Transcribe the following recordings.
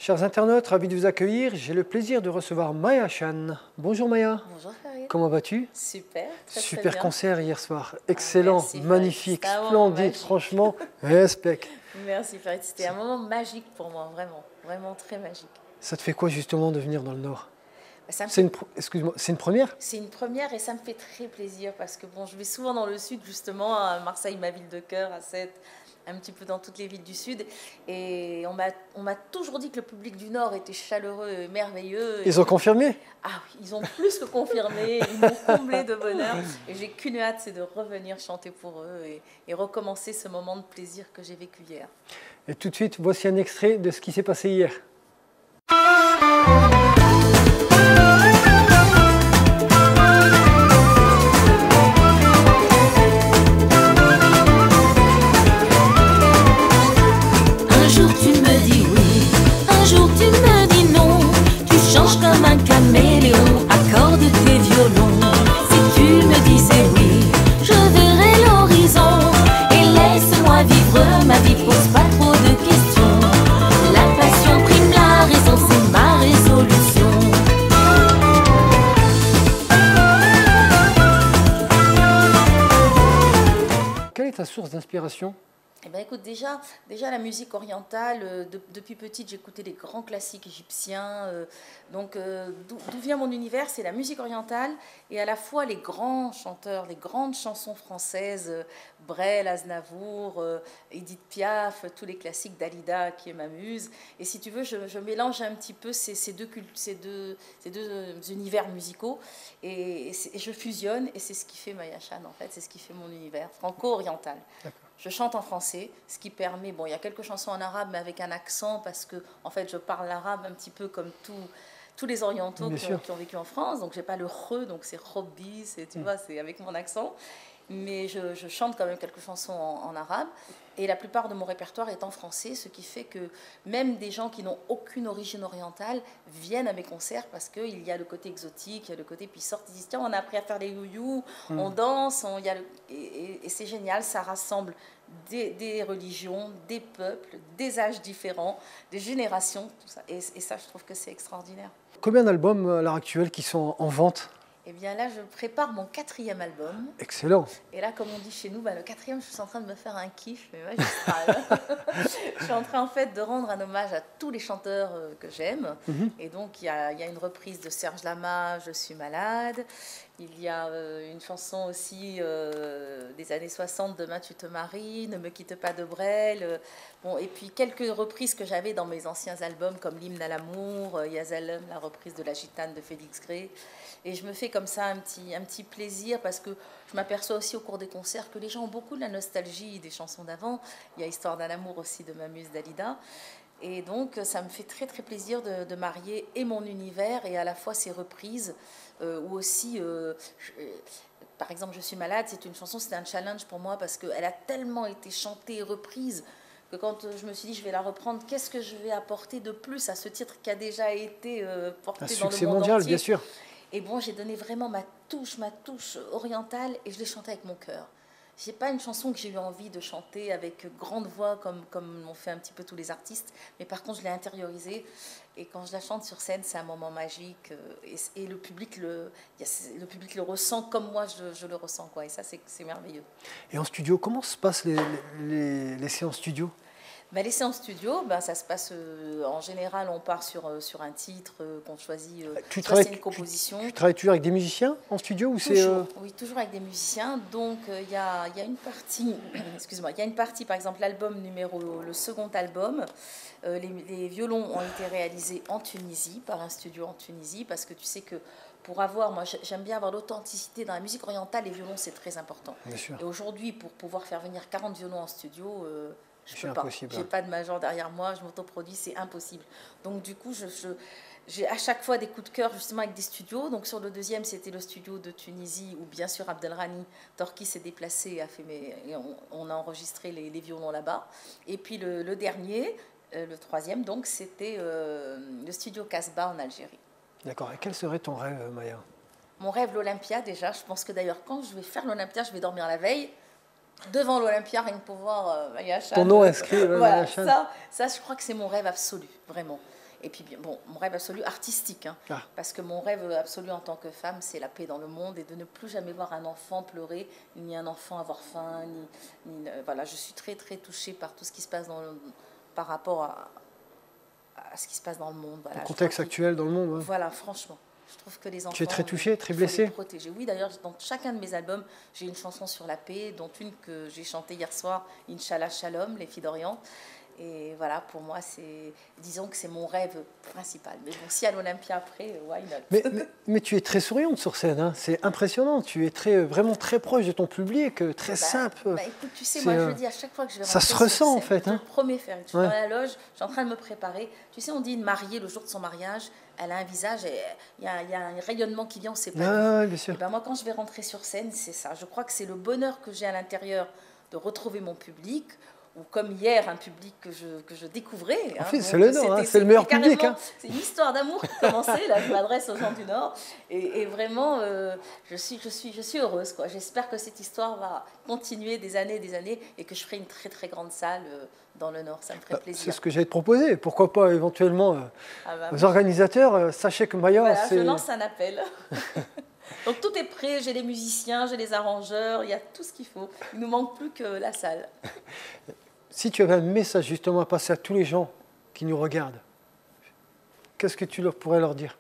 Chers internautes, ravi de vous accueillir. J'ai le plaisir de recevoir Maya Chan. Bonjour Maya. Bonjour Farid. Comment vas-tu? Super. Super bien. concert hier soir. Excellent, merci, magnifique, Farid. splendide, franchement, respect. Merci Farid. C'était un moment magique pour moi, vraiment. Vraiment très magique. Ça te fait quoi justement de venir dans le Nord? Ça me C'est fait- Excuse-moi, c'est une première? C'est une première et ça me fait très plaisir parce que bon, je vais souvent dans le sud justement, à Marseille, ma ville de cœur, à Sète, un petit peu dans toutes les villes du sud. Et on m'a toujours dit que le public du Nord était chaleureux et merveilleux. Ils ont confirmé? Ah oui, ils ont plus que confirmé, ils m'ont comblé de bonheur. Et j'ai qu'une hâte, c'est de revenir chanter pour eux et recommencer ce moment de plaisir que j'ai vécu hier. Et tout de suite, voici un extrait de ce qui s'est passé hier. Un jour tu me dis oui, un jour tu me dis non. Tu changes comme un caméléon, accorde tes violons. Si tu me disais oui, je verrai l'horizon. Et laisse-moi vivre ma vie, pose pas trop de questions. La passion prime la raison, c'est ma résolution. Quelle est ta source d'inspiration? Eh ben, écoute, déjà la musique orientale, depuis petite, j'écoutais les grands classiques égyptiens. D'où vient mon univers, c'est la musique orientale et à la fois les grands chanteurs, les grandes chansons françaises, Brel, Aznavour, Édith Piaf, tous les classiques Dalida qui est ma muse. Et si tu veux, je mélange un petit peu ces deux univers musicaux et je fusionne et c'est ce qui fait Maya Chan en fait, c'est ce qui fait mon univers franco-oriental. Je chante en français, ce qui permet, bon, il y a quelques chansons en arabe, mais avec un accent, parce que, en fait, je parle l'arabe un petit peu comme tous les orientaux qui ont vécu en France. Donc, j'ai pas le re, donc c'est Robbi, tu vois, c'est avec mon accent. Mais je chante quand même quelques chansons en arabe. Et la plupart de mon répertoire est en français, ce qui fait que même des gens qui n'ont aucune origine orientale viennent à mes concerts parce qu'il y a le côté exotique, il y a le côté, puis ils sortent, ils disent tiens, on a appris à faire des you-you, on danse, et c'est génial, ça rassemble des religions, des peuples, des âges différents, des générations, tout ça. Et ça, je trouve que c'est extraordinaire. Combien d'albums à l'heure actuelle qui sont en vente? Eh bien là, je prépare mon 4e album. Excellent. Et là, comme on dit chez nous, le 4e, je suis en train de me faire un kiff, mais magistral. Je suis en train, en fait, de rendre un hommage à tous les chanteurs que j'aime. Et donc, il y a une reprise de Serge Lama, Je suis malade. Il y a une chanson aussi des années 60, Demain tu te maries, Ne me quitte pas de Brel. Et puis quelques reprises que j'avais dans mes anciens albums, comme L'hymne à l'amour, Yazalem, la reprise de La Gitane de Félix Gray. Et je me fais comme ça un petit plaisir parce que je m'aperçois aussi au cours des concerts que les gens ont beaucoup de la nostalgie des chansons d'avant. Il y a Histoire d'un amour aussi de ma muse Dalida. Et donc, ça me fait très, très plaisir de marier et mon univers et à la fois ces reprises, ou aussi, par exemple, Je suis malade, c'est une chanson, c'était un challenge pour moi parce qu'elle a tellement été chantée et reprise que quand je me suis dit, je vais la reprendre, qu'est-ce que je vais apporter de plus à ce titre qui a déjà été porté dans le monde succès mondial, entier. bien sûr. Et bon, j'ai donné vraiment ma touche orientale et je l'ai chantée avec mon cœur. C'est pas une chanson que j'ai eu envie de chanter avec grande voix comme l'ont fait un petit peu tous les artistes, mais par contre je l'ai intériorisée et quand je la chante sur scène, c'est un moment magique et le public le ressent comme moi je le ressens quoi. Et ça c'est merveilleux. Et en studio, comment se passent les séances studio? Les séances studio, ça se passe en général, on part sur un titre qu'on choisit, soit c'est une composition. Tu travailles-tu avec des musiciens en studio ou c'est Oui, toujours avec des musiciens. Donc il y a une partie, excuse-moi, il y a une partie, par exemple le second album, les violons ont été réalisés en Tunisie, par un studio en Tunisie, parce que tu sais que moi j'aime bien avoir l'authenticité dans la musique orientale, les violons c'est très important. Bien sûr. Et aujourd'hui, pour pouvoir faire venir 40 violons en studio, je peux pas. Impossible. J'ai pas de major derrière moi, je m'autoproduis, c'est impossible. Donc du coup, j'ai à chaque fois des coups de cœur justement avec des studios. Donc sur le deuxième, c'était le studio de Tunisie où bien sûr Abdelrani Torki s'est déplacé, et on a enregistré les violons là-bas. Et puis le dernier, le troisième, donc c'était le studio Casbah en Algérie. D'accord. Et quel serait ton rêve, Maya? Mon rêve, l'Olympia déjà. Je pense que d'ailleurs quand je vais faire l'Olympia, je vais dormir la veille. Devant l'Olympia, rien que pour voir Maya Chan. Ton nom inscrit, voilà, Maya Chan. ça, je crois que c'est mon rêve absolu, vraiment. Et puis, bon, mon rêve absolu artistique, hein, Ah. parce que mon rêve absolu en tant que femme, c'est la paix dans le monde et de ne plus jamais voir un enfant pleurer, ni un enfant avoir faim, voilà, je suis très très touchée par tout ce qui se passe par rapport à ce qui se passe dans le monde. Voilà, Le contexte actuel dans le monde. Ouais. Voilà, franchement. Je trouve que les enfants... Tu es très touchée, très il faut blessée? les protéger. Oui, d'ailleurs, dans chacun de mes albums, j'ai une chanson sur la paix, dont une que j'ai chantée hier soir, Inch'Allah Shalom, les filles d'Orient. Et voilà, pour moi, disons que c'est mon rêve principal. Mais bon, si à l'Olympia après, why not? Mais tu es très souriante sur scène, hein. C'est impressionnant. Tu es vraiment très proche de ton public, très simple. Écoute, tu sais, moi je le dis à chaque fois que je vais ça rentrer se sur ressent scène, en fait. je Hein. le promets faire. Je suis Ouais. dans la loge, je suis en train de me préparer. Tu sais, on dit une mariée le jour de son mariage, elle a un visage, il y a un rayonnement qui vient, on ne sait pas. Ah, bien sûr. Et ben moi, quand je vais rentrer sur scène, c'est ça. Je crois que c'est le bonheur que j'ai à l'intérieur de retrouver mon public. Ou comme hier, un public que je découvrais. En hein, fait, c'est le Nord, hein, c'est le meilleur public. Hein. C'est une histoire d'amour qui commençait, là je m'adresse aux gens du Nord. Et vraiment, je suis heureuse. J'espère que cette histoire va continuer des années et que je ferai une très très grande salle dans le Nord. Ça me ferait plaisir. C'est ce que j'allais te proposer. Pourquoi pas éventuellement aux organisateurs, sachez que Maya, voilà, c'est... je lance un appel. Donc tout est prêt, j'ai les musiciens, j'ai les arrangeurs, il y a tout ce qu'il faut. Il ne nous manque plus que la salle. Si tu avais un message justement à passer à tous les gens qui nous regardent, qu'est-ce que tu pourrais leur dire?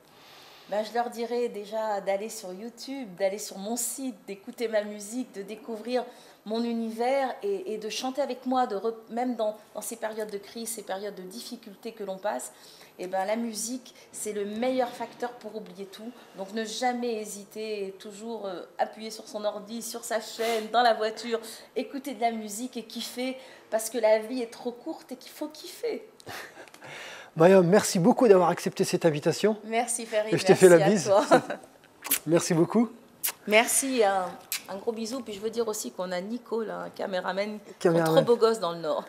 Ben, je leur dirais déjà d'aller sur YouTube, d'aller sur mon site, d'écouter ma musique, de découvrir mon univers et de chanter avec moi, même dans ces périodes de crise, ces périodes de difficultés que l'on passe. Et ben, la musique, c'est le meilleur facteur pour oublier tout. Donc ne jamais hésiter, et toujours appuyer sur son ordi, sur sa chaîne, dans la voiture, écouter de la musique et kiffer, parce que la vie est trop courte et qu'il faut kiffer. Maya, merci beaucoup d'avoir accepté cette invitation. Merci Ferry, je t'ai fait la merci bise. à toi. Merci beaucoup. Merci, un gros bisou. Puis je veux dire aussi qu'on a Nico, là, un caméraman, qui est trop beau gosse dans le Nord.